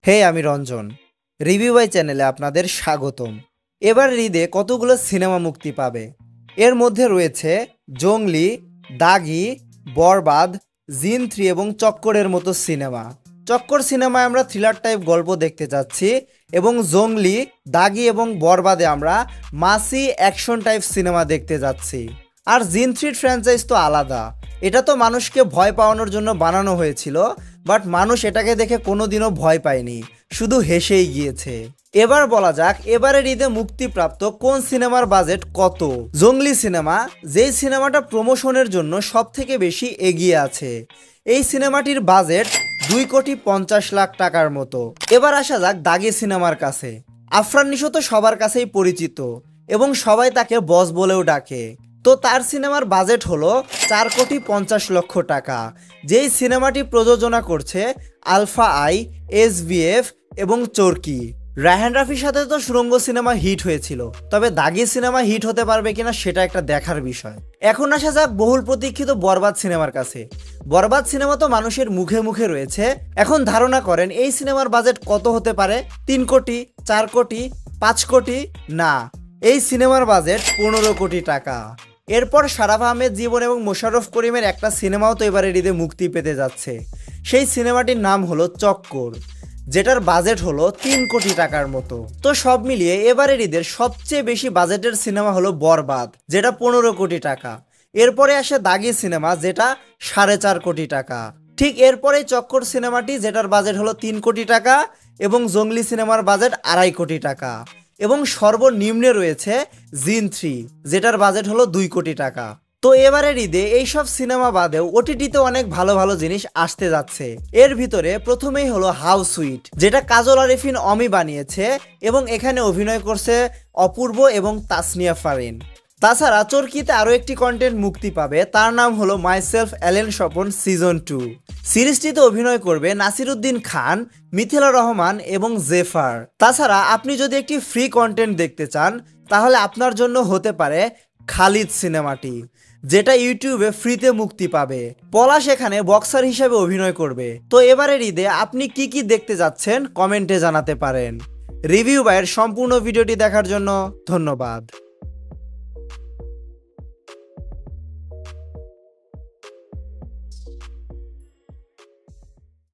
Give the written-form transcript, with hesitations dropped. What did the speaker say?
হে আমি Ranjan, review by চ্যানেলে আপনাদের স্বাগতম। এবার ঈদে কতগুলো সিনেমা মুক্তি পাবে। এর মধ্যে রয়েছে জংলি, দাগি, বরবাদ, জিন 3 এবং চক্করের মতো সিনেমা। চক্কর সিনেমায় আমরা থ্রিলার টাইপ গল্প দেখতে যাচ্ছি এবং জংলি, দাগি এবং বরবাদে আমরা মাসি অ্যাকশন টাইপ সিনেমা দেখতে যাচ্ছি। আর জিন 3 ফ্র্যাঞ্চাইজ তো আলাদা, এটা তো মানুষকে ভয় পাওয়ানোর জন্য বানানো হয়েছিল, বাট মানুষ এটাকে দেখে কোনোদিনও ভয় পায়নি, শুধু হেসেই গিয়েছে। এবার বলা যাক এবারের ঈদে মুক্তিপ্রাপ্ত কোন সিনেমার বাজেট কত। জংলি সিনেমা, যেই সিনেমাটা প্রমোশনের জন্য সব থেকে বেশি এগিয়ে আছে, এই সিনেমাটির বাজেট 2,50,00,000 টাকার মতো। এবার আসা যাক দাগি সিনেমার কাছে। আফরান নিশো তো সবার কাছেই পরিচিত এবং সবাই তাকে বস বলেও ডাকে। তো তার সিনেমার বাজেট হলো 4,50,00,000 টাকা। যেই সিনেমাটি প্রযোজনা করছে আলফা আই, SBF এবং চরকি। রায়হান রাফির সাথে তো সুড়ঙ্গ সিনেমা হিট হয়েছিল, তবে দাগি সিনেমা হিট হতে পারবে কিনা সেটা একটা দেখার বিষয়। এখন আসা যাক বহুল প্রতীক্ষিত বরবাদ সিনেমার কাছে। বরবাদ সিনেমা তো মানুষের মুখে মুখে রয়েছে। এখন ধারণা করেন এই সিনেমার বাজেট কত হতে পারে? 3 কোটি, 4 কোটি, 5 কোটি? না, এই সিনেমার বাজেট 15 কোটি টাকা। এরপর শারাফ আহমেদ জীবন এবং মোশাররফ করিমের একটা সিনেমাও তো এবারে ঈদে মুক্তি পেতে যাচ্ছে। সেই সিনেমাটির নাম হলো চক্কর, যেটার বাজেট হলো 3 কোটি টাকার মতো। তো সব মিলিয়ে এবারের ঈদের সবচেয়ে বেশি বাজেটের সিনেমা হলো বরবাদ, যেটা 15 কোটি টাকা। এরপরে আসে দাগি সিনেমা, যেটা 4.5 কোটি টাকা। ঠিক এরপরেই চক্কর সিনেমাটি, যেটার বাজেট হলো 3 কোটি টাকা, এবং জংলি সিনেমার বাজেট 2.5 কোটি টাকা। এবং সর্বনিম্নে রয়েছে জিন 3, যেটার বাজেট হলো 2 কোটি টাকা। তো এবারের ঈদে এইসব সিনেমা বাদেও ওটিটিতে অনেক ভালো ভালো জিনিস আসতে যাচ্ছে। এর ভিতরে প্রথমেই হলো হাউসউইট, যেটা কাজল আরিফিন অমি বানিয়েছে এবং এখানে অভিনয় করছে অপূর্ব এবং তাসনিয়া ফারিন। তাছাড়া চরকিতে আরও একটি কন্টেন্ট মুক্তি পাবে, তার নাম হলো মাইসেলফ অ্যালেন স্বপন সিজন 2। সিরিজটিতে অভিনয় করবে নাসিরুদ্দিন খান, মিথিলা রহমান এবং জেফার। তাছাড়া আপনি যদি একটি ফ্রি কন্টেন্ট দেখতে চান, তাহলে আপনার জন্য হতে পারে খালিদ সিনেমাটি, যেটা ইউটিউবে ফ্রিতে মুক্তি পাবে। পলাশ এখানে বক্সার হিসেবে অভিনয় করবে। তো এবারের ঈদে আপনি কি কি দেখতে যাচ্ছেন কমেন্টে জানাতে পারেন। রিভিউ বাইয়ের সম্পূর্ণ ভিডিওটি দেখার জন্য ধন্যবাদ।